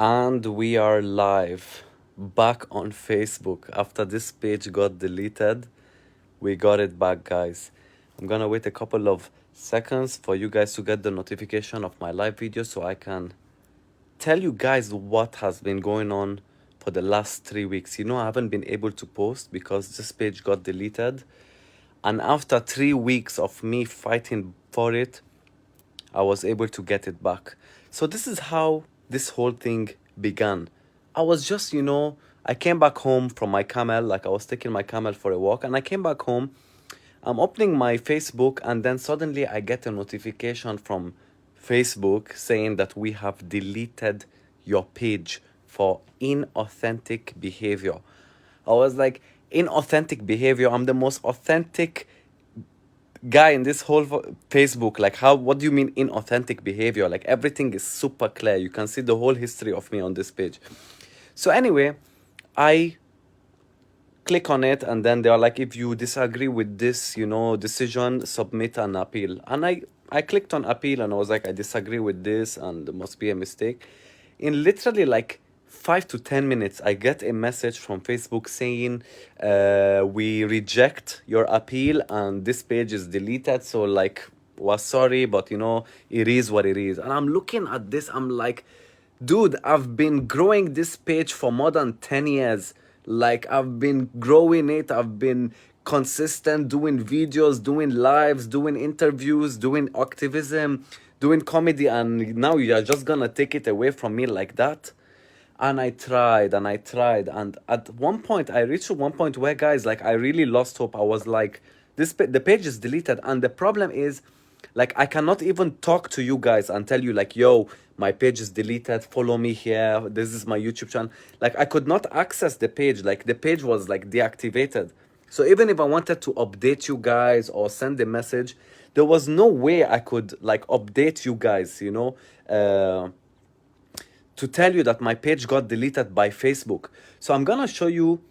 And we are live back on Facebook. After this page got deleted, we got it back, guys. I'm gonna wait a couple of seconds for you guys to get the notification of my live video so I can tell you guys what has been going on for the last 3 weeks. I haven't been able to post because this page got deleted. And after 3 weeks of me fighting for it, I was able to get it back. So this is how this whole thing began. I was just, I came back home from my camel, like I was taking my camel for a walk, and I came back home. I'm opening my Facebook, and then suddenly I get a notification from Facebook saying that we have deleted your page for inauthentic behavior. I was like, inauthentic behavior? I'm the most authentic guy in this whole Facebook. Like, what do you mean inauthentic behavior? Like, everything is super clear. You can see the whole history of me on this page. So anyway, I click on it, and then they are like, if you disagree with this, decision, submit an appeal. And I clicked on appeal, and I was like, I disagree with this, and there must be a mistake. In literally like 5 to 10 minutes, I get a message from Facebook saying, we reject your appeal and this page is deleted. So like, was sorry, but it is what it is. And I'm looking at this, I'm like, dude, I've been growing this page for more than 10 years. Like, I've been growing it, I've been consistent, doing videos, doing lives, doing interviews, doing activism, doing comedy, and now you're just gonna take it away from me like that? And I tried and I tried, and at one point I reached to one point where, guys, like, I really lost hope. I was like, the page is deleted, and the problem is, like, I cannot even talk to you guys and tell you like, yo, my page is deleted, follow me here, this is my YouTube channel. Like, I could not access the page. Like, the page was like deactivated. So even if I wanted to update you guys or send a message, there was no way I could like update you guys, to tell you that my page got deleted by Facebook. So I'm gonna show you,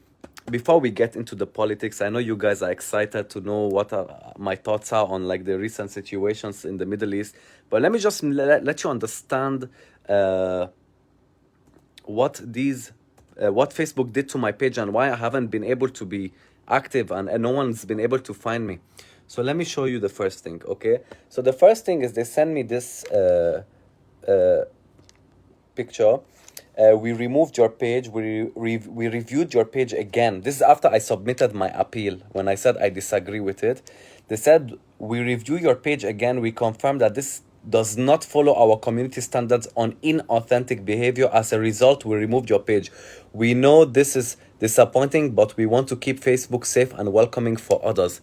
before we get into the politics. I know you guys are excited to know what my thoughts are on like the recent situations in the Middle East, but let me just let you understand what Facebook did to my page and why I haven't been able to be active, and no one's been able to find me. So let me show you the first thing, okay? So the first thing is they send me this picture. We removed your page. We reviewed your page again. This is after I submitted my appeal. When I said I disagree with it, they said, we review your page again. We confirm that this does not follow our community standards on inauthentic behavior. As a result, we removed your page. We know this is disappointing, but we want to keep Facebook safe and welcoming for others.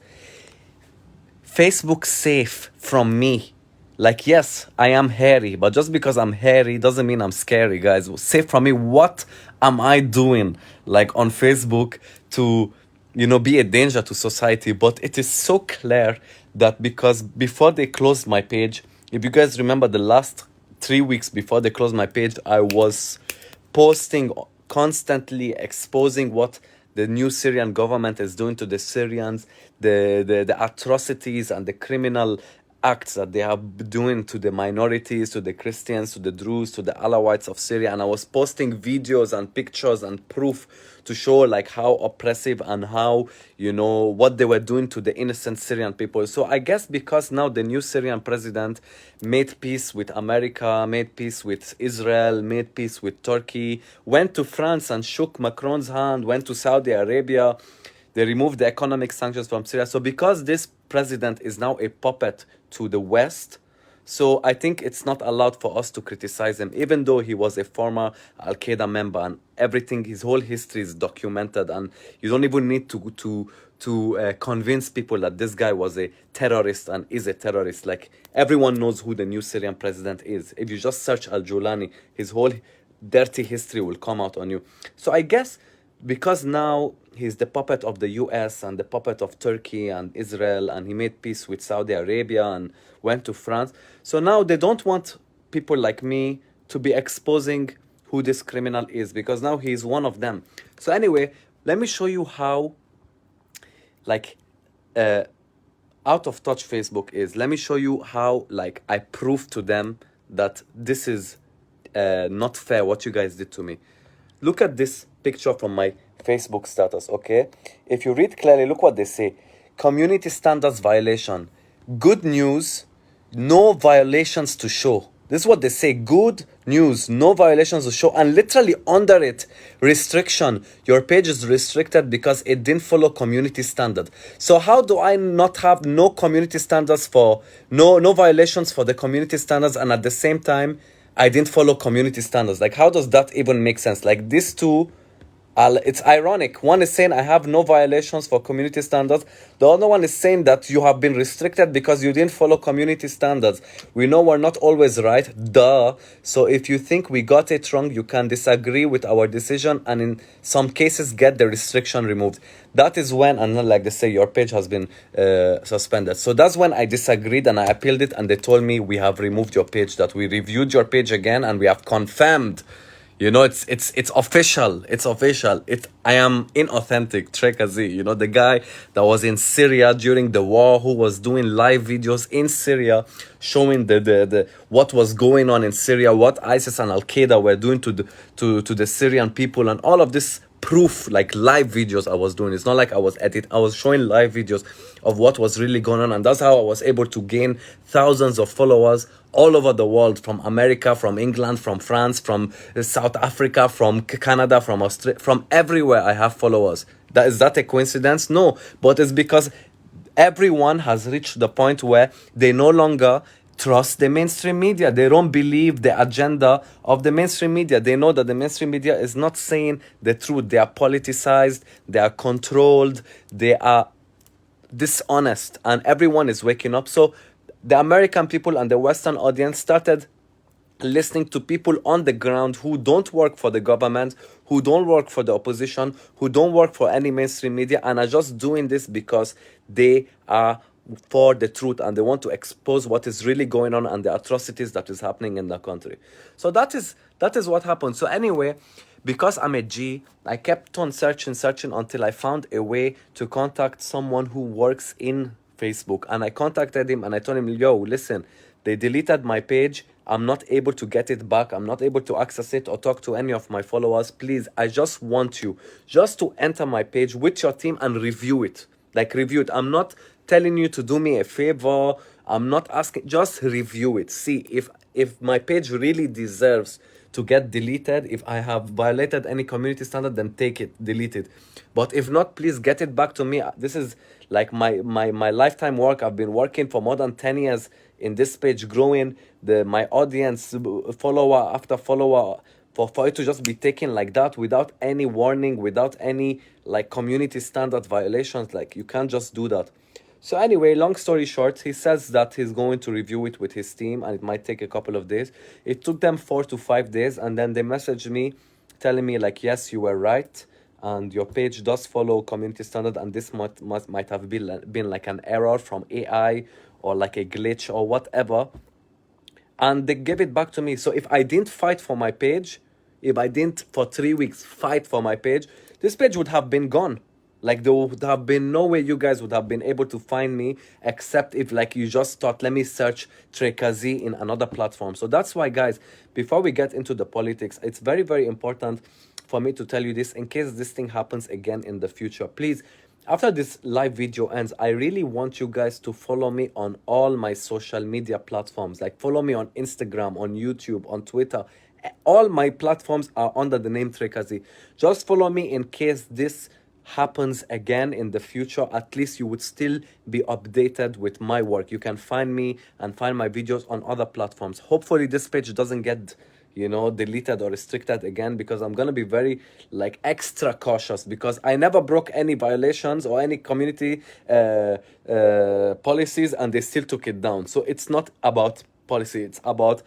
Facebook safe from me? Like, yes, I am hairy, but just because I'm hairy doesn't mean I'm scary, guys. Safe from me? What am I doing, like, on Facebook to, be a danger to society? But it is so clear that, because before they closed my page, if you guys remember the last 3 weeks before they closed my page, I was posting, constantly exposing what the new Syrian government is doing to the Syrians, the atrocities and the criminal acts that they are doing to the minorities, to the Christians, to the Druze, to the Alawites of Syria. And I was posting videos and pictures and proof to show like how oppressive and how, what they were doing to the innocent Syrian people. So I guess because now the new Syrian president made peace with America, made peace with Israel, made peace with Turkey, went to France and shook Macron's hand, went to Saudi Arabia. They removed the economic sanctions from Syria. So because this president is now a puppet to the West, so I think it's not allowed for us to criticize him, even though he was a former Al-Qaeda member and everything. His whole history is documented, and you don't even need to convince people that this guy was a terrorist and is a terrorist. Like, everyone knows who the new Syrian president is. If you just search Al-Julani, his whole dirty history will come out on you. So I guess because now he's the puppet of the US and the puppet of Turkey and Israel, and he made peace with Saudi Arabia and went to France. So now they don't want people like me to be exposing who this criminal is, because now he's one of them. So anyway, let me show you how, like, out of touch Facebook is. Let me show you how, like, I prove to them that this is not fair what you guys did to me. Look at this picture from my Facebook status, okay? If you read clearly, look what they say. Community standards violation. Good news, no violations to show. This is what they say. Good news, no violations to show. And literally under it, restriction. Your page is restricted because it didn't follow community standard. So how do I not have no community standards for, no violations for the community standards, and at the same time, I didn't follow community standards? Like, how does that even make sense? Like, these two, it's ironic. One is saying I have no violations for community standards. The other one is saying that you have been restricted because you didn't follow community standards. We know we're not always right. Duh. So if you think we got it wrong, you can disagree with our decision and in some cases get the restriction removed. That is when, and not like they say, your page has been suspended. So that's when I disagreed and I appealed it, and they told me we have removed your page, that we reviewed your page again and we have confirmed. You know, it's official. It's official. I am inauthentic, Treka Z. You know, the guy that was in Syria during the war, who was doing live videos in Syria, showing the what was going on in Syria, what ISIS and Al Qaeda were doing to the Syrian people, and all of this proof, like live videos I was doing. It's not like I was editing. I was showing live videos of what was really going on, and that's how I was able to gain thousands of followers all over the world, from America, from England, from France, from South Africa, from Canada, from Australia, from everywhere. I have followers. Is that a coincidence? No, but it's because everyone has reached the point where they no longer trust the mainstream media. They don't believe the agenda of the mainstream media. They know that the mainstream media is not saying the truth. They are politicized, they are controlled, they are dishonest, and everyone is waking up. So the American people and the Western audience started listening to people on the ground who don't work for the government, who don't work for the opposition, who don't work for any mainstream media, and are just doing this because they are for the truth and they want to expose what is really going on and the atrocities that is happening in the country. So that is what happened. So anyway, because I'm a G, I kept on searching until I found a way to contact someone who works in Facebook. And I contacted him and I told him, yo, listen, they deleted my page. I'm not able to get it back. I'm not able to access it or talk to any of my followers. Please, I just want you just to enter my page with your team and review it. Like, review it. I'm not telling you to do me a favor. I'm not asking. Just review it. See if my page really deserves to get deleted. If I have violated any community standard, then take it, delete it. But if not, please get it back to me. This is like my lifetime work. I've been working for more than 10 years in this page, growing my audience, follower after follower. For it to just be taken like that without any warning, without any like community standard violations, like, you can't just do that. So anyway, long story short, he says that he's going to review it with his team and it might take a couple of days. It took them 4 to 5 days, and then they messaged me telling me like, yes, you were right, and your page does follow community standard, and this might have been like an error from AI or like a glitch or whatever. And they gave it back to me. So if I didn't fight for my page, if I didn't for 3 weeks fight for my page, this page would have been gone. Like, there would have been no way you guys would have been able to find me, except if like you just thought, let me search Treka Z in another platform. So that's why, guys, before we get into the politics, it's very, very important for me to tell you this in case this thing happens again in the future. Please, after this live video ends, I really want you guys to follow me on all my social media platforms. Like, follow me on Instagram, on YouTube, on Twitter. All my platforms are under the name Treka Z. Just follow me in case this happens again in the future. At least you would still be updated with my work. You can find me and find my videos on other platforms. Hopefully this page doesn't get, you know, deleted or restricted again, because I'm gonna be very like extra cautious, because I never broke any violations or any community policies, and they still took it down. So it's not about policy, it's about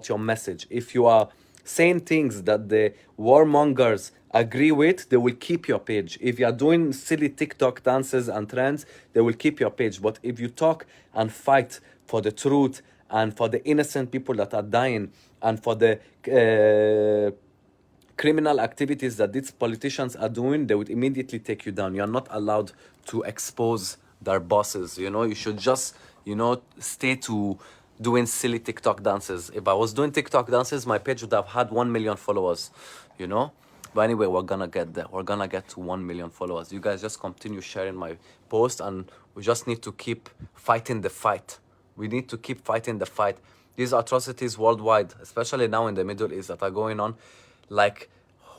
your message. If you are saying things that the warmongers agree with, they will keep your page. If you are doing silly TikTok dances and trends, they will keep your page. But if you talk and fight for the truth and for the innocent people that are dying and for the criminal activities that these politicians are doing, they would immediately take you down. You are not allowed to expose their bosses. You know, you should just, you know, stay to doing silly TikTok dances. If I was doing TikTok dances, my page would have had 1 million followers, you know? But anyway, we're gonna get there. We're gonna get to 1 million followers. You guys just continue sharing my post, and we just need to keep fighting the fight. We need to keep fighting the fight. These atrocities worldwide, especially now in the Middle East that are going on, like,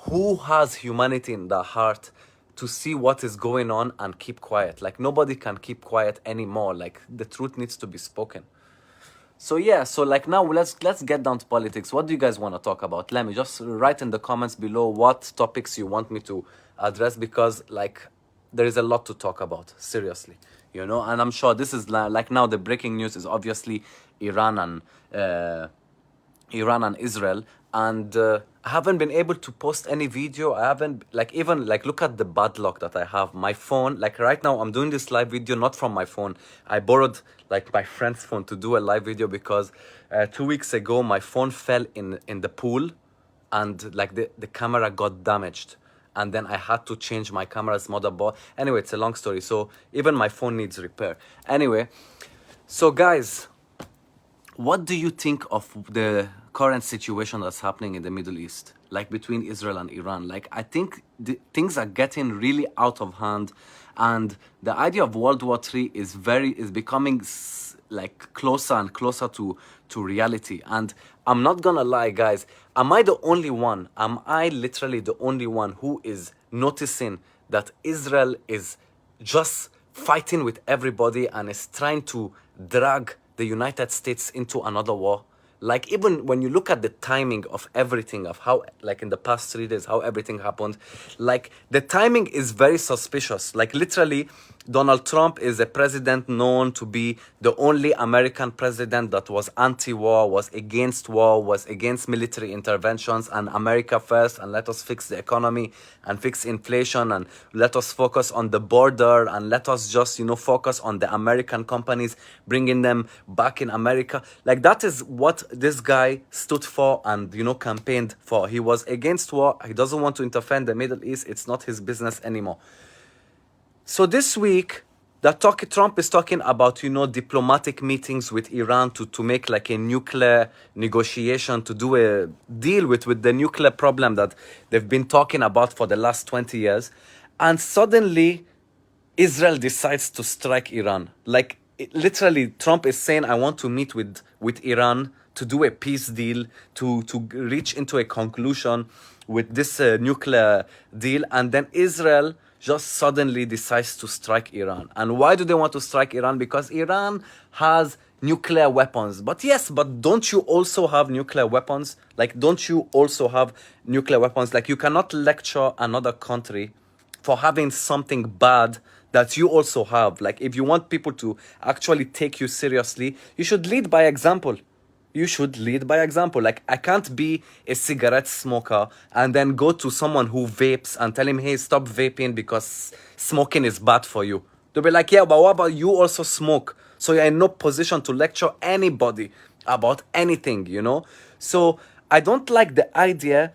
who has humanity in their heart to see what is going on and keep quiet? Like, nobody can keep quiet anymore. Like, the truth needs to be spoken. So yeah, so like now let's get down to politics. What do you guys want to talk about? Let me just write in the comments below what topics you want me to address, because like there is a lot to talk about, seriously, you know. And I'm sure this is like now the breaking news is obviously Iran and Israel, and I haven't been able to post any video. I haven't, like, even like, look at the bad luck that I have. My phone, like right now I'm doing this live video not from my phone. I borrowed like my friend's phone to do a live video because 2 weeks ago my phone fell in the pool, and like the camera got damaged, and then I had to change my camera's motherboard. Anyway, it's a long story. So even my phone needs repair. Anyway, so guys, what do you think of the current situation that's happening in the Middle East, like between Israel and Iran? Like, I think things are getting really out of hand, and the idea of World War III is becoming like closer and closer to reality. And I'm not gonna lie, guys, am I the only one? Am I literally the only one who is noticing that Israel is just fighting with everybody and is trying to drag the United States into another war? Like, even when you look at the timing of everything, of how, like, in the past 3 days, how everything happened, like, the timing is very suspicious. Like, literally, Donald Trump is a president known to be the only American president that was anti-war, was against war, was against military interventions, and America first, and let us fix the economy and fix inflation, and let us focus on the border, and let us just, you know, focus on the American companies, bringing them back in America. Like, that is what this guy stood for and, you know, campaigned for. He was against war. He doesn't want to interfere in the Middle East. It's not his business anymore. So this week, Trump is talking about, you know, diplomatic meetings with Iran to make like a nuclear negotiation, to do a deal with the nuclear problem that they've been talking about for the last 20 years. And suddenly, Israel decides to strike Iran. Like, literally, Trump is saying, I want to meet with Iran to do a peace deal, to reach into a conclusion with this nuclear deal. And then Israel just suddenly decides to strike Iran. And why do they want to strike Iran? Because Iran has nuclear weapons. But yes, but don't you also have nuclear weapons? Like, don't you also have nuclear weapons? Like, you cannot lecture another country for having something bad that you also have. Like, if you want people to actually take you seriously, you should lead by example. You should lead by example. Like, I can't be a cigarette smoker and then go to someone who vapes and tell him, hey, stop vaping because smoking is bad for you. They'll be like, yeah, but what about you also smoke? So you're in no position to lecture anybody about anything, you know? So I don't like the idea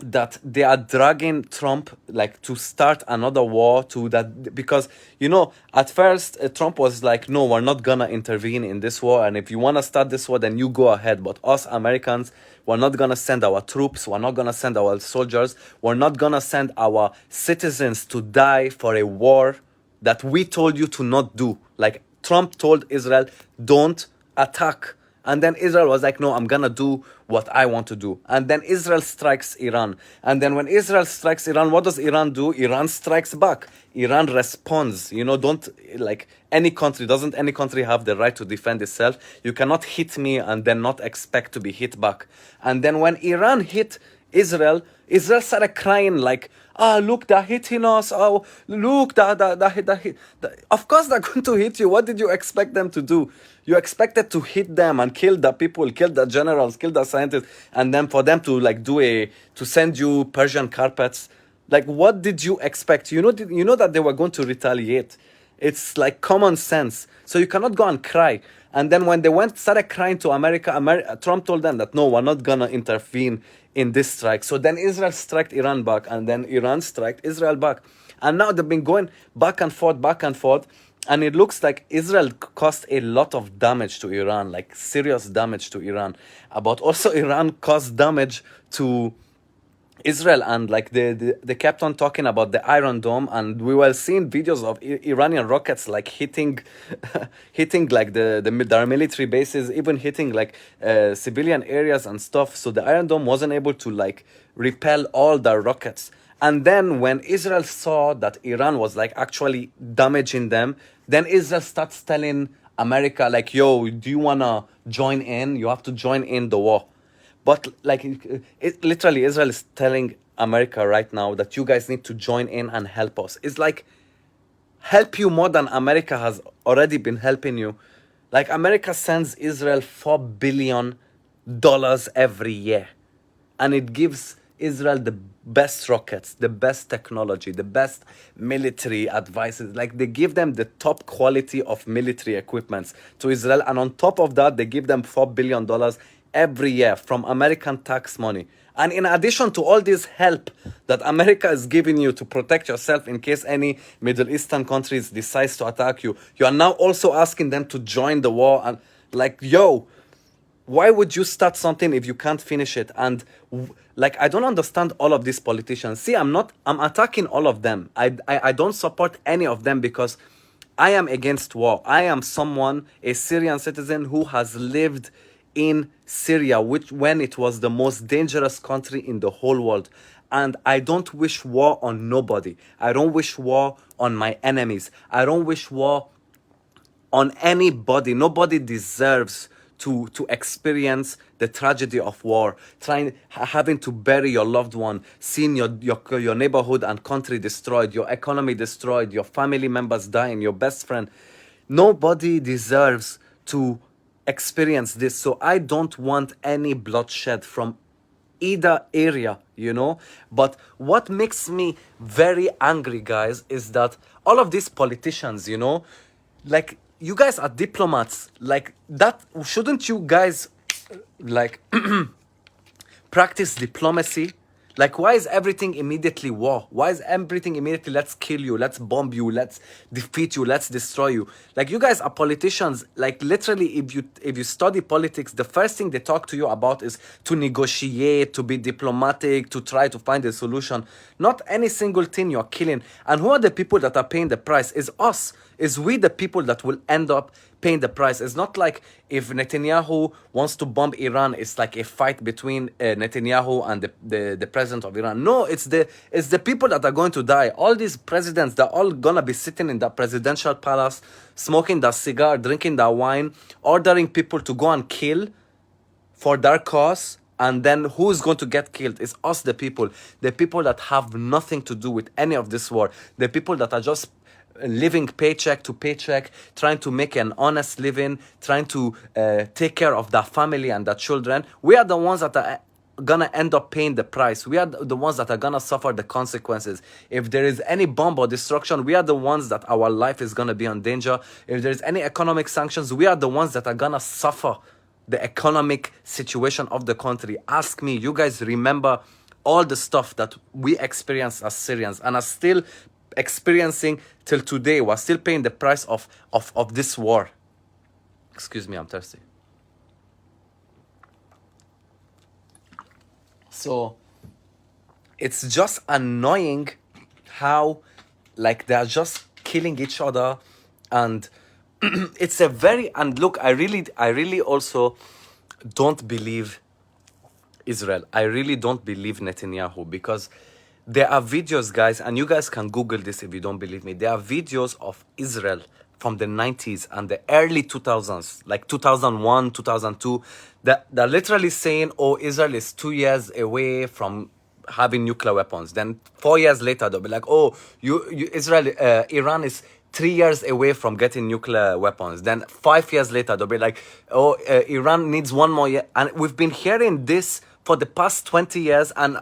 that they are dragging Trump, like, to start another war, to that, because, you know, at first Trump was like, no, we're not gonna intervene in this war, and if you want to start this war, then you go ahead, but us Americans, we're not gonna send our troops, we're not gonna send our soldiers, we're not gonna send our citizens to die for a war that we told you to not do. Like, Trump told Israel, don't attack. And then Israel was like, no, I'm gonna do what I want to do. And then Israel strikes Iran. And then when Israel strikes Iran, what does Iran do? Iran strikes back. Iran responds. You know, doesn't any country have the right to defend itself? You cannot hit me and then not expect to be hit back. And then when Iran hit Israel started crying like, look, they're hitting us. Oh, look, that hit. Of course they're going to hit you. What did you expect them to do? You expected to hit them and kill the people, kill the generals, kill the scientists, and then for them to like to send you Persian carpets. Like, what did you expect? You know that they were going to retaliate. It's like common sense. So you cannot go and cry. And then when they started crying to America, Trump told them that, no, we're not going to intervene in this strike. So then Israel struck Iran back, and then Iran struck Israel back. And now they've been going back and forth. And it looks like Israel caused a lot of damage to Iran, like serious damage to Iran. But also Iran caused damage to Israel, and like they kept on talking about the Iron Dome, and we were seeing videos of Iranian rockets like hitting, hitting like their military bases, even hitting like civilian areas and stuff. So the Iron Dome wasn't able to like repel all the rockets. And then when Israel saw that Iran was like actually damaging them, then Israel starts telling America like, "Yo, do you wanna join in? You have to join in the war." But like literally, Israel is telling America right now that you guys need to join in and help us. It's like help you more than America has already been helping you. Like America sends Israel $4 billion every year, and it gives Israel the best rockets, the best technology, the best military advices. Like they give them the top quality of military equipments to Israel, and on top of that, they give them $4 billion every year from American tax money. And in addition to all this help that America is giving you to protect yourself in case any Middle Eastern countries decides to attack you, you are now also asking them to join the war. And like, yo, why would you start something if you can't finish it? And like, I don't understand all of these politicians. See, I'm attacking all of them. I don't support any of them because I am against war. I am someone, a Syrian citizen who has lived in Syria, which when it was the most dangerous country in the whole world. And I don't wish war on nobody. I don't wish war on my enemies. I don't wish war on anybody. Nobody deserves to experience the tragedy of war, having to bury your loved one, seeing your neighborhood and country destroyed, your economy destroyed, your family members dying, your best friend. Nobody deserves to experience this. So I don't want any bloodshed from either area, you know. But what makes me very angry, guys, is that all of these politicians, you know, like, you guys are diplomats. Like, that, shouldn't you guys like practice diplomacy? Like, why is everything immediately war? Why is everything immediately let's kill you, let's bomb you, let's defeat you, let's destroy you? Like, you guys are politicians. Like, literally, if you study politics, the first thing they talk to you about is to negotiate, to be diplomatic, to try to find a solution. Not any single thing you're killing. And who are the people that are paying the price? Is us. Is we the people that will end up paying the price. It's not like if Netanyahu wants to bomb Iran, it's like a fight between Netanyahu and the president of Iran. No, it's the people that are going to die. All these presidents, they're all gonna be sitting in the presidential palace, smoking that cigar, drinking that wine, ordering people to go and kill for their cause. And then who's going to get killed? It's us, the people that have nothing to do with any of this war. The people that are just living paycheck to paycheck, trying to make an honest living, trying to take care of their family and their children. We are the ones that are gonna end up paying the price. We are the ones that are gonna suffer the consequences. If there is any bomb or destruction, we are the ones that our life is gonna be in danger. If there is any economic sanctions, we are the ones that are gonna suffer the economic situation of the country. Ask me, you guys remember all the stuff that we experienced as Syrians and are still experiencing till today. We're still paying the price of this war. Excuse me, I'm thirsty. So it's just annoying how like they're just killing each other. And it's a very, and look, I really also don't believe Israel. I really don't believe Netanyahu, because there are videos, guys, and you guys can Google this if you don't believe me. There are videos of Israel from the 90s and the early 2000s, like 2001, 2002, that they're literally saying, oh, Israel is 2 years away from having nuclear weapons. Then 4 years later, they'll be like, oh, Iran is 3 years away from getting nuclear weapons. Then 5 years later, they'll be like, oh, Iran needs 1 more year. And we've been hearing this for the past 20 years, and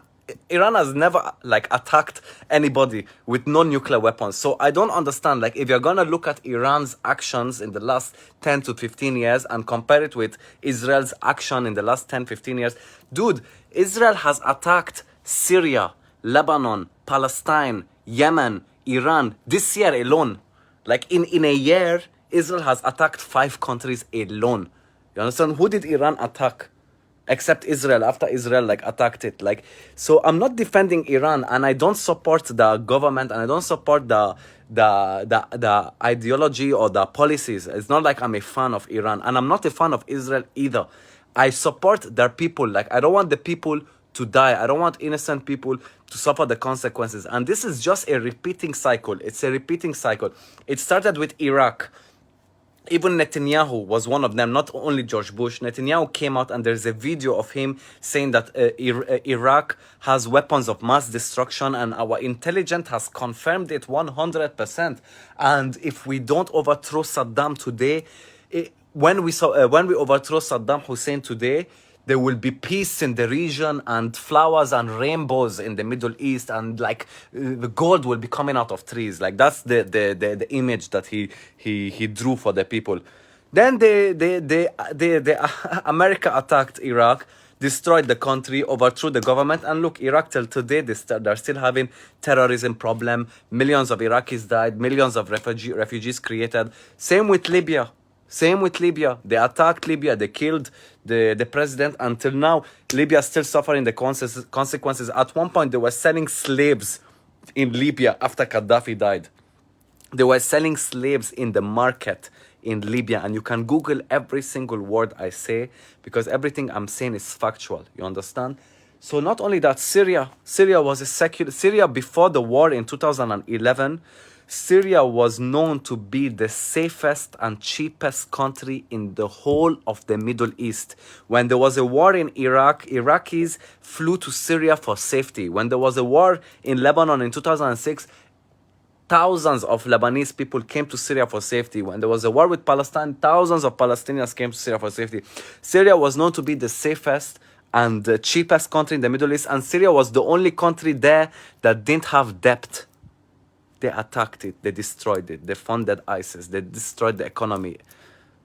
Iran has never like attacked anybody with no nuclear weapons. So I don't understand, like, if you're gonna look at Iran's actions in the last 10 to 15 years and compare it with Israel's action in the last 10, 15 years, dude, Israel has attacked Syria, Lebanon, Palestine, Yemen, Iran this year alone. Like in a year, Israel has attacked 5 countries alone. You understand? Who did Iran attack? Except Israel, after Israel like attacked it. Like, so I'm not defending Iran, and I don't support the government, and I don't support the ideology or the policies. It's not like I'm a fan of Iran, and I'm not a fan of Israel either. I support their people. Like, I don't want the people to die. I don't want innocent people to suffer the consequences. And this is just a repeating cycle. It's a repeating cycle. It started with Iraq. Even Netanyahu was one of them, not only George Bush. Netanyahu came out and there's a video of him saying that Iraq has weapons of mass destruction, and our intelligence has confirmed it 100%. And if we don't overthrow Saddam today, when we overthrow Saddam Hussein today, there will be peace in the region and flowers and rainbows in the Middle East, and like the gold will be coming out of trees. Like, that's the image that he drew for the people. Then America attacked Iraq, destroyed the country, overthrew the government, and look, Iraq till today they're still having terrorism problem. Millions of Iraqis died, millions of refugees created. Same with Libya. Same with Libya. They attacked Libya. They killed the president. Until now, Libya is still suffering the consequences. At one point, they were selling slaves in Libya after Gaddafi died. They were selling slaves in the market in Libya. And you can Google every single word I say, because everything I'm saying is factual. You understand? So not only that, Syria was a secular... Syria, before the war in 2011... Syria was known to be the safest and cheapest country in the whole of the Middle East. When there was a war in Iraq, Iraqis flew to Syria for safety. When there was a war in Lebanon in 2006, thousands of Lebanese people came to Syria for safety. When there was a war with Palestine, thousands of Palestinians came to Syria for safety. Syria was known to be the safest and the cheapest country in the Middle East, and Syria was the only country there that didn't have debt. They attacked it, they destroyed it, they funded ISIS, they destroyed the economy.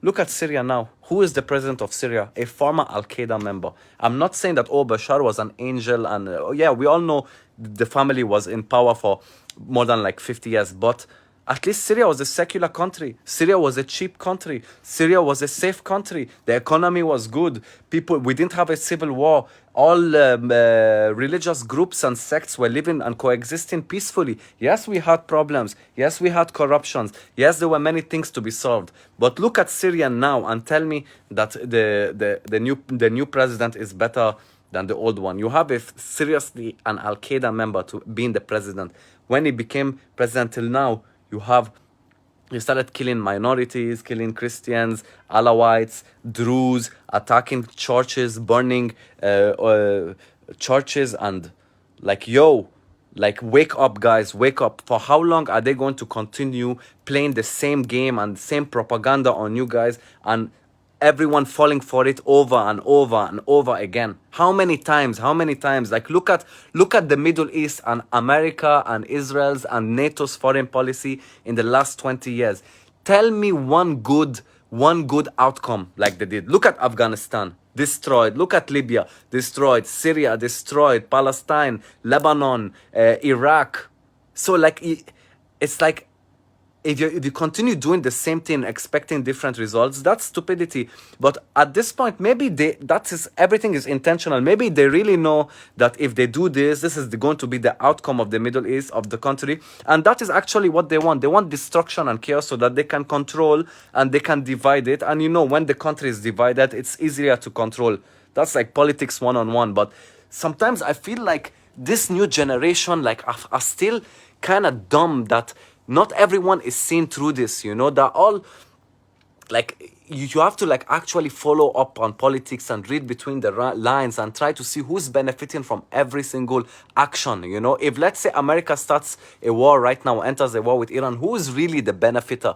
Look at Syria now. Who is the president of Syria? A former Al-Qaeda member. I'm not saying that, oh, Bashar was an angel, and yeah, we all know the family was in power for more than like 50 years, but at least Syria was a secular country. Syria was a cheap country. Syria was a safe country. The economy was good. We didn't have a civil war. All religious groups and sects were living and coexisting peacefully. Yes, we had problems. Yes, we had corruptions. Yes, there were many things to be solved. But look at Syria now and tell me that the new president is better than the old one. You have seriously an Al-Qaeda member to being the president. When he became president till now, you started killing minorities, killing Christians, Alawites, Druze, attacking churches, burning churches, and like, wake up, guys, wake up. For how long are they going to continue playing the same game and same propaganda on you guys, and everyone falling for it over and over and over again? How many times? Like, look at the Middle East and America and Israel's and NATO's foreign policy in the last 20 years. Tell me one good outcome like they did. Look at Afghanistan, destroyed. Look at Libya, destroyed. Syria, destroyed. Palestine, Lebanon, Iraq. So like, it's like, if you continue doing the same thing, expecting different results, that's stupidity. But at this point, maybe everything is intentional. Maybe they really know that if they do this is going to be the outcome of the Middle East, of the country. And that is actually what they want. They want destruction and chaos so that they can control and they can divide it. And when the country is divided, it's easier to control. That's like politics one-on-one. But sometimes I feel like this new generation are still kind of dumb, that not everyone is seeing through this. They're all like, you have to like actually follow up on politics and read between the lines and try to see who's benefiting from every single action. If, let's say, America starts a war right now, enters a war with Iran, who is really the benefiter?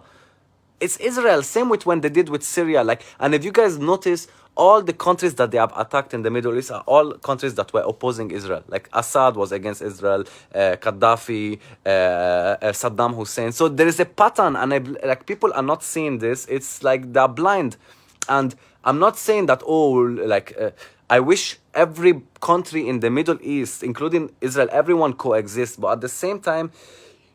It's Israel. Same with when they did with Syria. And if you guys notice, all the countries that they have attacked in the Middle East are all countries that were opposing Israel. Like Assad was against Israel, Gaddafi, Saddam Hussein. So there is a pattern, and people are not seeing this. It's like they're blind. And I'm not saying that, I wish every country in the Middle East, including Israel, everyone coexists. But at the same time,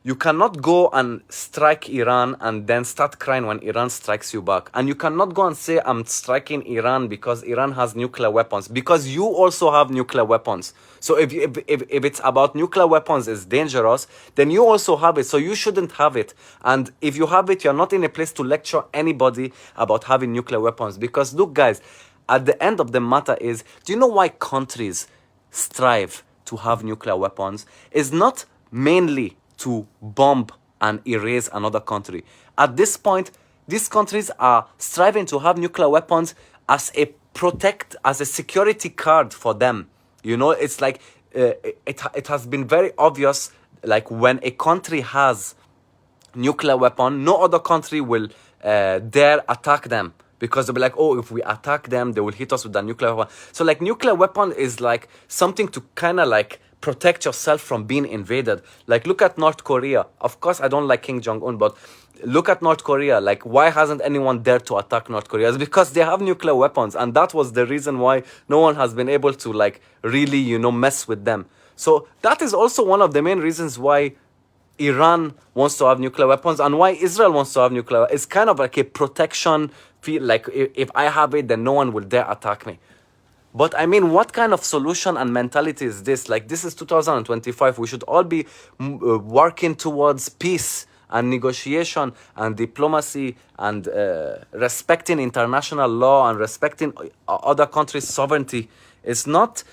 You cannot go and strike Iran and then start crying when Iran strikes you back. And you cannot go and say, I'm striking Iran because Iran has nuclear weapons. Because you also have nuclear weapons. So if it's about nuclear weapons is dangerous, then you also have it. So you shouldn't have it. And if you have it, you're not in a place to lecture anybody about having nuclear weapons. Because look, guys, at the end of the matter is, do you know why countries strive to have nuclear weapons? Is not mainly to bomb and erase another country. At this point, these countries are striving to have nuclear weapons as a security card for them. You know, it's like it has been very obvious, like when a country has nuclear weapon, no other country will dare attack them, because they'll be like, oh, if we attack them, they will hit us with a nuclear weapon. So like nuclear weapon is like something to kind of like protect yourself from being invaded. Like look at North Korea. Of course, I don't like Kim Jong-un, but look at North Korea. Like, why hasn't anyone dared to attack North Korea? It's because they have nuclear weapons, and that was the reason why no one has been able to like really, you know, mess with them. So that is also one of the main reasons why Iran wants to have nuclear weapons and why Israel wants to have nuclear. It's kind of like a protection feel, like if I have it, then no one will dare attack me. But I mean, what kind of solution and mentality is this? Like, this is 2025. We should all be working towards peace and negotiation and diplomacy and respecting international law and respecting other countries' sovereignty. It's not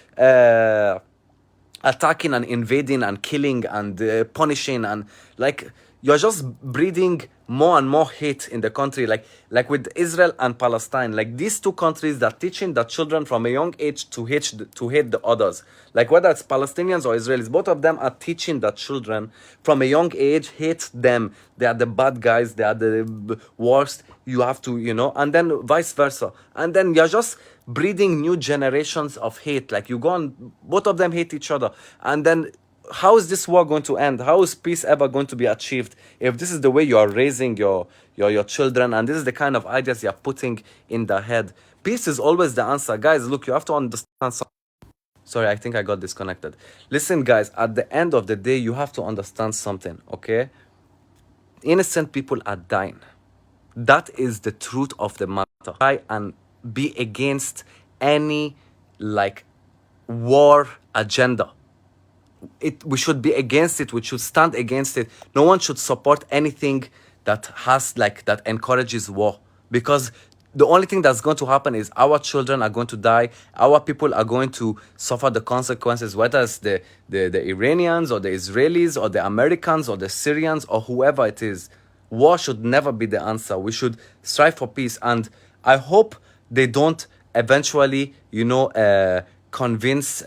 attacking and invading and killing and punishing, and like you're just breeding more and more hate in the country, like with Israel and Palestine. Like these two countries that are teaching the children from a young age to hate the others. Like whether it's Palestinians or Israelis, both of them are teaching the children from a young age, hate them. They are the bad guys. They are the worst. You have to, you know, and then vice versa. And then you're just breeding new generations of hate. Like you go on, both of them hate each other. And then how is this war going to end? How is peace ever going to be achieved if this is the way you are raising your children, and this is the kind of ideas you're putting in their head? Peace is always the answer. Guys, look, you have to understand something. Sorry, I think I got disconnected. Listen, guys, at the end of the day, you have to understand something, okay? Innocent people are dying. That is the truth of the matter. Try and be against any, like, war agenda. We should be against it. We should stand against it. No one should support anything that has, like, that encourages war, because the only thing that's going to happen is our children are going to die. Our people are going to suffer the consequences, whether it's the Iranians or the Israelis or the Americans or the Syrians or whoever it is. War should never be the answer. We should strive for peace. And I hope they don't eventually, you know, convince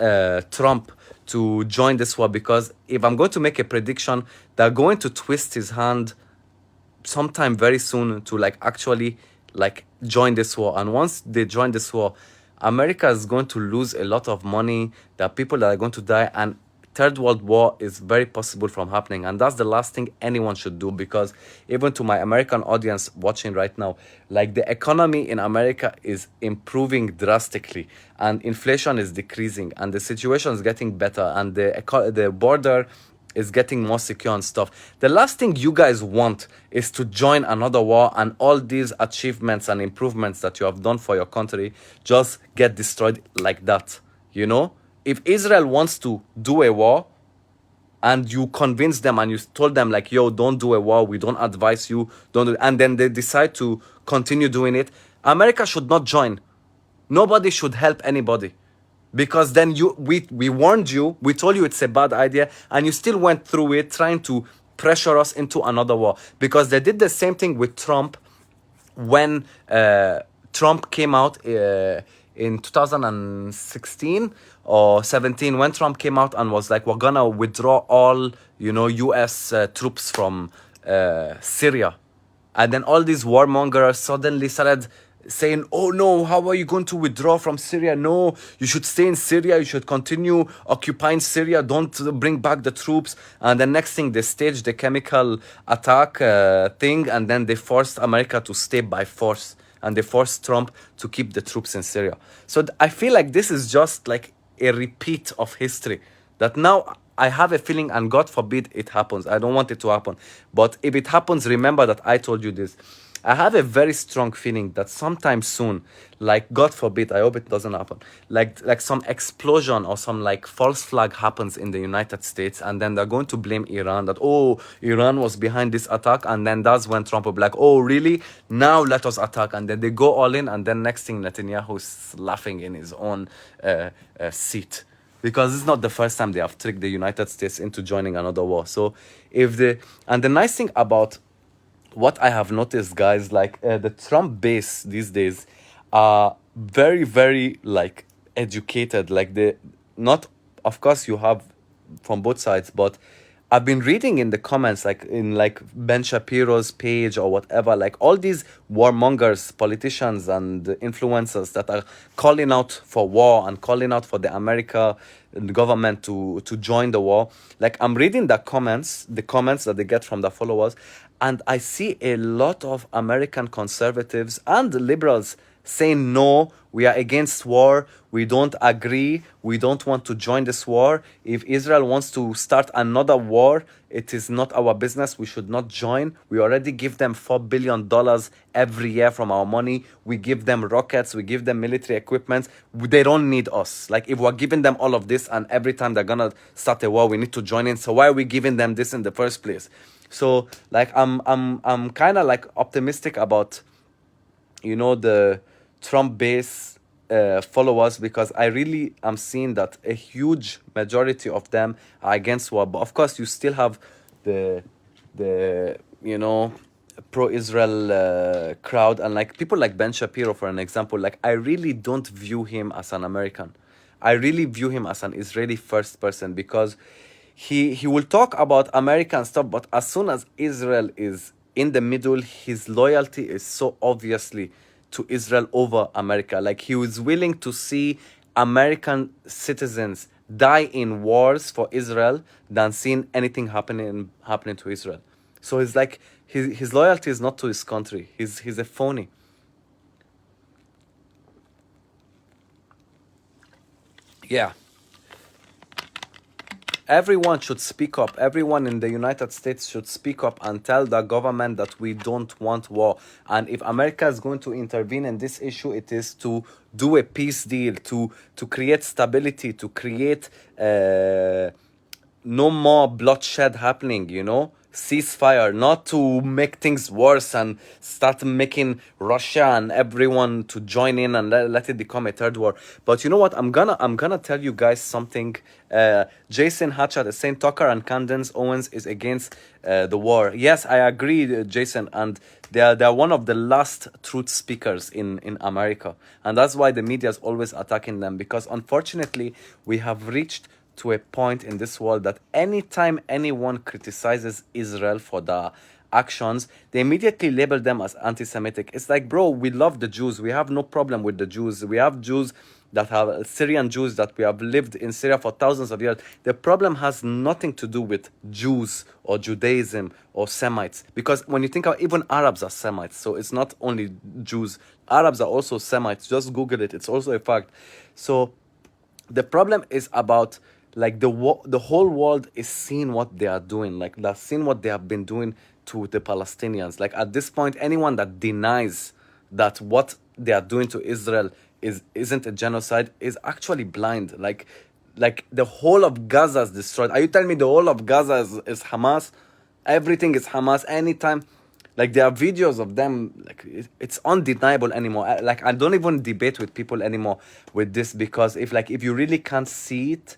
Trump to join this war, because if I'm going to make a prediction, they're going to twist his hand sometime very soon to like actually like join this war. And once they join this war, America is going to lose a lot of money. There are people that are going to die, and third world war is very possible from happening. And that's the last thing anyone should do, because even to my American audience watching right now, like the economy in America is improving drastically, and inflation is decreasing, and the situation is getting better, and the border is getting more secure and stuff. The last thing you guys want is to join another war and all these achievements and improvements that you have done for your country just get destroyed like that, you know? If Israel wants to do a war and you convince them and you told them like, yo, don't do a war, we don't advise you, don't do it, and then they decide to continue doing it, America should not join. Nobody should help anybody. Because then we warned you, we told you it's a bad idea, and you still went through it trying to pressure us into another war. Because they did the same thing with Trump when Trump came out in 2016 or 17, when Trump came out and was like, we're gonna withdraw all, you know, US troops from Syria. And then all these warmongers suddenly started saying, oh no, how are you going to withdraw from Syria? No, you should stay in Syria. You should continue occupying Syria. Don't bring back the troops. And the next thing, they staged the chemical attack thing, and then they forced America to stay by force, and they forced Trump to keep the troops in Syria. So I feel like this is just like a repeat of history, that now I have a feeling, and God forbid it happens. I don't want it to happen. But if it happens, remember that I told you this. I have a very strong feeling that sometime soon, like God forbid, I hope it doesn't happen, like some explosion or some like false flag happens in the United States, and then they're going to blame Iran, that, oh, Iran was behind this attack, and then that's when Trump will be like, oh, really? Now let us attack, and then they go all in, and then next thing Netanyahu's laughing in his own seat. Because it's not the first time they have tricked the United States into joining another war. So if the and the nice thing about what I have noticed, guys, like the Trump base these days are very, very like educated. Like the not, of course, you have from both sides, but I've been reading in the comments, like in like Ben Shapiro's page or whatever, like all these warmongers, politicians and influencers that are calling out for war and calling out for the America government to join the war. Like I'm reading the comments that they get from the followers, and I see a lot of American conservatives and liberals saying, no, we are against war, we don't agree, we don't want to join this war. If Israel wants to start another war, it is not our business, we should not join. We already give them $4 billion every year from our money. We give them rockets, we give them military equipment. They don't need us. Like, if we're giving them all of this and every time they're gonna start a war, we need to join in, so why are we giving them this in the first place? So like I'm kind of like optimistic about, you know, the Trump base followers, because I really am seeing that a huge majority of them are against war. But of course, you still have the you know, pro-Israel crowd, and like people like Ben Shapiro, for an example. Like, I really don't view him as an American. I really view him as an Israeli first person, because he will talk about American stuff, but as soon as Israel is in the middle, his loyalty is so obviously to Israel over America. Like, he was willing to see American citizens die in wars for Israel than seeing anything happening to Israel. So it's like his loyalty is not to his country. He's a phony. Yeah. Everyone should speak up. Everyone in the United States should speak up and tell the government that we don't want war. And if America is going to intervene in this issue, it is to do a peace deal, to create stability, to create no more bloodshed happening, you know? Ceasefire, not to make things worse and start making Russia and everyone to join in and let it become a third war. But you know what? I'm gonna tell you guys something. Jason Hatchett is saying Tucker and Candace Owens is against the war. Yes, I agree, Jason, and they are one of the last truth speakers in America, and that's why the media is always attacking them, because unfortunately we have reached to a point in this world that anytime anyone criticizes Israel for the actions, they immediately label them as anti-Semitic. It's like, bro, we love the Jews. We have no problem with the Jews. We have Jews that have Syrian Jews that we have lived in Syria for thousands of years. The problem has nothing to do with Jews or Judaism or Semites, because when you think of, even Arabs are Semites, so it's not only Jews. Arabs are also Semites. Just Google it. It's also a fact. So the problem is about, like, the whole world is seeing what they are doing. Like, they're seeing what they have been doing to the Palestinians. Like, at this point, anyone that denies that what they are doing to Israel isn't a genocide is actually blind. Like the whole of Gaza is destroyed. Are you telling me the whole of Gaza is Hamas? Everything is Hamas. Anytime, like, there are videos of them. Like, it's undeniable anymore. Like, I don't even debate with people anymore with this, because if you really can't see it,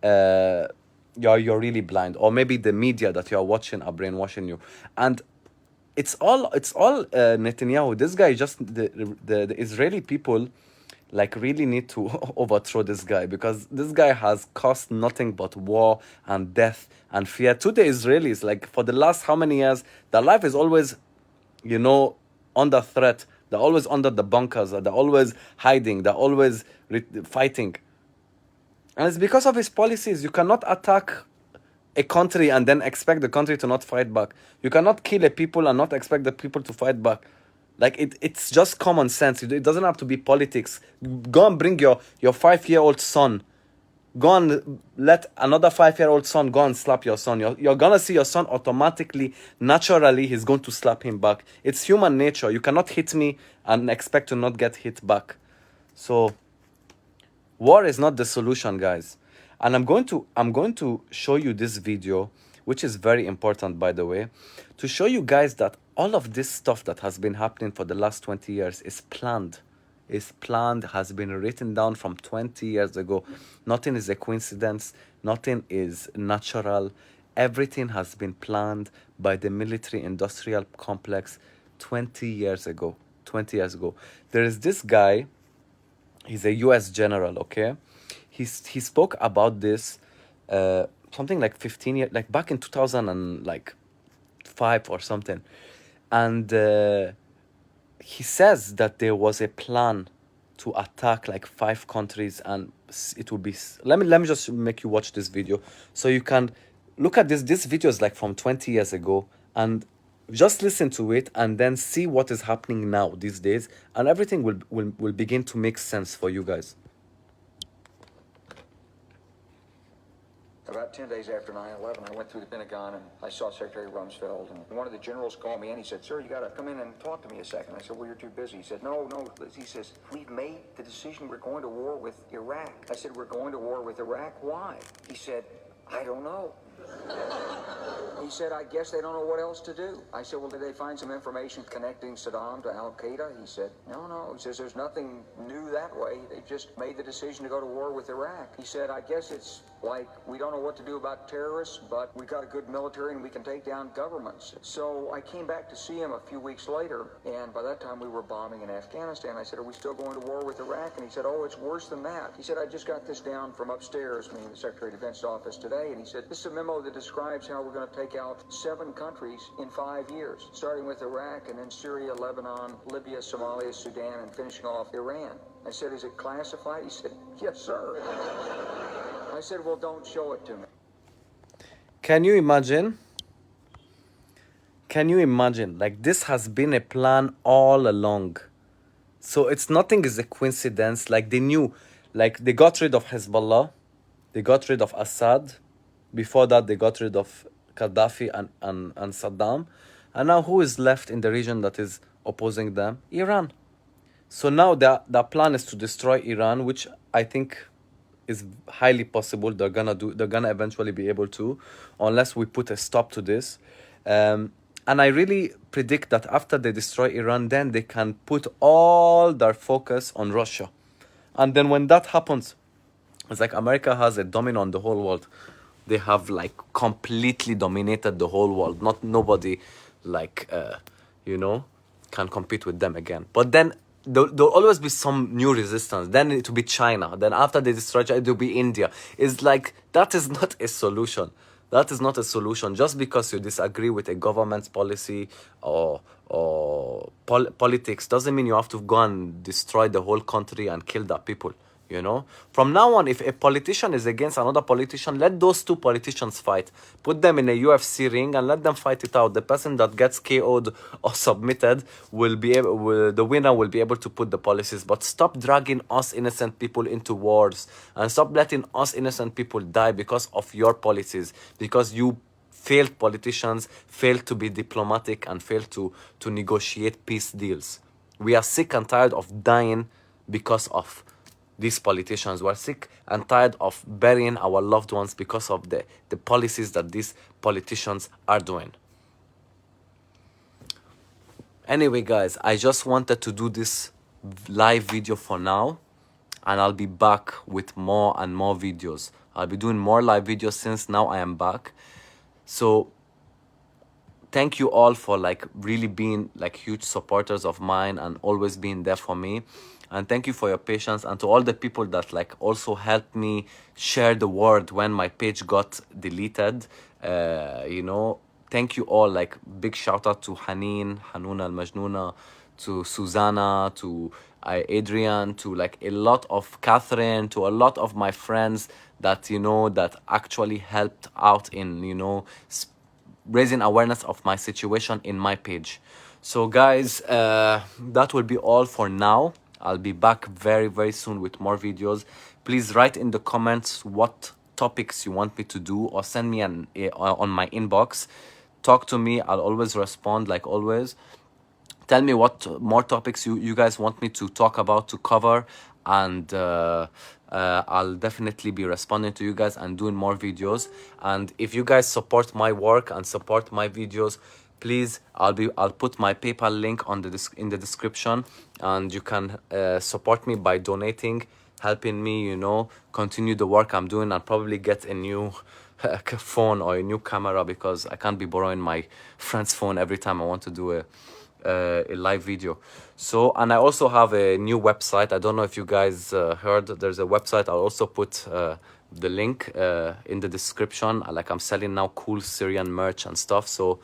you're really blind, or maybe the media that you're watching are brainwashing you. And it's all Netanyahu. This guy, just the Israeli people, like, really need to overthrow this guy, because this guy has caused nothing but war and death and fear to the Israelis. Like, for the last how many years, their life is always, you know, under threat. They're always under the bunkers. They're always hiding. They're always fighting. And it's because of his policies. You cannot attack a country and then expect the country to not fight back. You cannot kill a people and not expect the people to fight back. Like, it's just common sense. It doesn't have to be politics. Go and bring your 5-year-old son Go and let another 5-year-old son go and slap your son. You're gonna see your son automatically, naturally, he's going to slap him back. It's human nature. You cannot hit me and expect to not get hit back. So war is not the solution, guys. And I'm going to show you this video, which is very important, by the way, to show you guys that all of this stuff that has been happening for the last 20 years is planned. Is planned, has been written down from 20 years ago. Nothing is a coincidence. Nothing is natural. Everything has been planned by the military industrial complex 20 years ago. 20 years ago. There is this guy, he's a US general, okay? He spoke about this something like 15 years, like back in 2005 or something. And he says that there was a plan to attack like 5 countries, and it would be, let me just make you watch this video so you can look at this video is like from 20 years ago, and just listen to it and then see what is happening now these days, and everything will begin to make sense for you guys. About 10 days after 9/11, I went through the Pentagon and I saw Secretary Rumsfeld, and one of the generals called me and he said, "Sir, you got to come in and talk to me a second." I said, "Well, you're too busy." He said, No. He says, "We've made the decision. We're going to war with Iraq." I said, "We're going to war with Iraq? Why?" He said, "I don't know." He said, "I guess they don't know what else to do." I said, "Well, did they find some information connecting Saddam to Al-Qaeda?" He said, No. He says, "There's nothing new that way. They just made the decision to go to war with Iraq." He said, "I guess it's like we don't know what to do about terrorists, but we got a good military and we can take down governments." So I came back to see him a few weeks later, and by that time we were bombing in Afghanistan. I said, "Are we still going to war with Iraq?" And he said, "Oh, it's worse than that." He said, "I just got this down from upstairs, meaning the Secretary of Defense office today." And he said, "This is a memo that describes how we're going to take out 7 countries in 5 years, starting with Iraq and then Syria, Lebanon, Libya, Somalia, Sudan, and finishing off Iran." I said, "Is it classified?" He said, "Yes, sir." I said, "Well, don't show it to me." Can you imagine? Can you imagine? Like, this has been a plan all along. So it's nothing is a coincidence. Like, they knew, like, they got rid of Hezbollah, they got rid of Assad. Before that, they got rid of Gaddafi and Saddam. And now who is left in the region that is opposing them? Iran. So now their plan is to destroy Iran, which I think is highly possible. They're gonna eventually be able to, unless we put a stop to this. And I really predict that after they destroy Iran, then they can put all their focus on Russia. And then when that happens, it's like America has a domino on the whole world. They have like completely dominated the whole world. Nobody like can compete with them again. But then there'll always be some new resistance. Then it will be China. Then after they destroy China, it will be India. It's like, that is not a solution. That is not a solution. Just because you disagree with a government's policy or politics doesn't mean you have to go and destroy the whole country and kill the people. From now on, if a politician is against another politician, let those 2 politicians fight. Put them in a UFC ring and let them fight it out. The person that gets KO'd or submitted the winner will be able to put the policies. But stop dragging us innocent people into wars, and stop letting us innocent people die because of your policies, because you failed politicians, failed to be diplomatic, and failed to negotiate peace deals. We are sick and tired of dying because of these politicians. We're sick and tired of burying our loved ones because of the policies that these politicians are doing. Anyway, guys, I just wanted to do this live video for now, and I'll be back with more and more videos. I'll be doing more live videos since now I am back. So thank you all for like really being like huge supporters of mine and always being there for me. And thank you for your patience, and to all the people that like also helped me share the word when my page got deleted. Thank you all. Like, big shout out to Hanuna Al-Majnuna, to Susanna, to Adrian, to like a lot of Catherine, to a lot of my friends that that actually helped out in raising awareness of my situation in my page. So guys, that will be all for now. I'll be back very, very soon with more videos. Please write in the comments what topics you want me to do, or send me on my inbox. Talk to me, I'll always respond, like always. Tell me what more topics you guys want me to talk about, to cover, and I'll definitely be responding to you guys and doing more videos. And if you guys support my work and support my videos, please, I'll put my PayPal link on in the description, and you can support me by donating, helping me, you know, continue the work I'm doing, and probably get a new phone or a new camera, because I can't be borrowing my friend's phone every time I want to do a live video. So, and I also have a new website. I don't know if you guys heard, there's a website. I'll also put the link in the description. Like, I'm selling now cool Syrian merch and stuff, so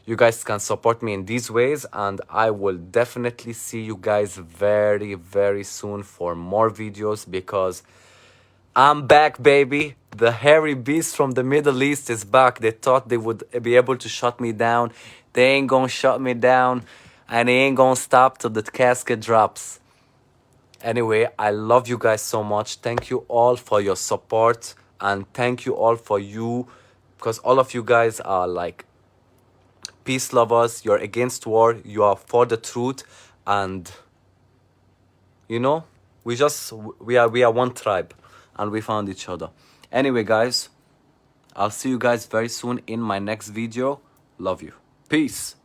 you guys can support me in these ways. And I will definitely see you guys very, very soon for more videos, because I'm back, baby. The hairy beast from the Middle East is back. They thought they would be able to shut me down. They ain't gonna shut me down, and they ain't gonna stop till the casket drops. Anyway, I love you guys so much. Thank you all for your support, and thank you all for because all of you guys are like peace lovers. You're against war. You are for the truth, and you know, we are one tribe, and we found each other. Anyway, guys, I'll see you guys very soon in my next video. Love you. Peace.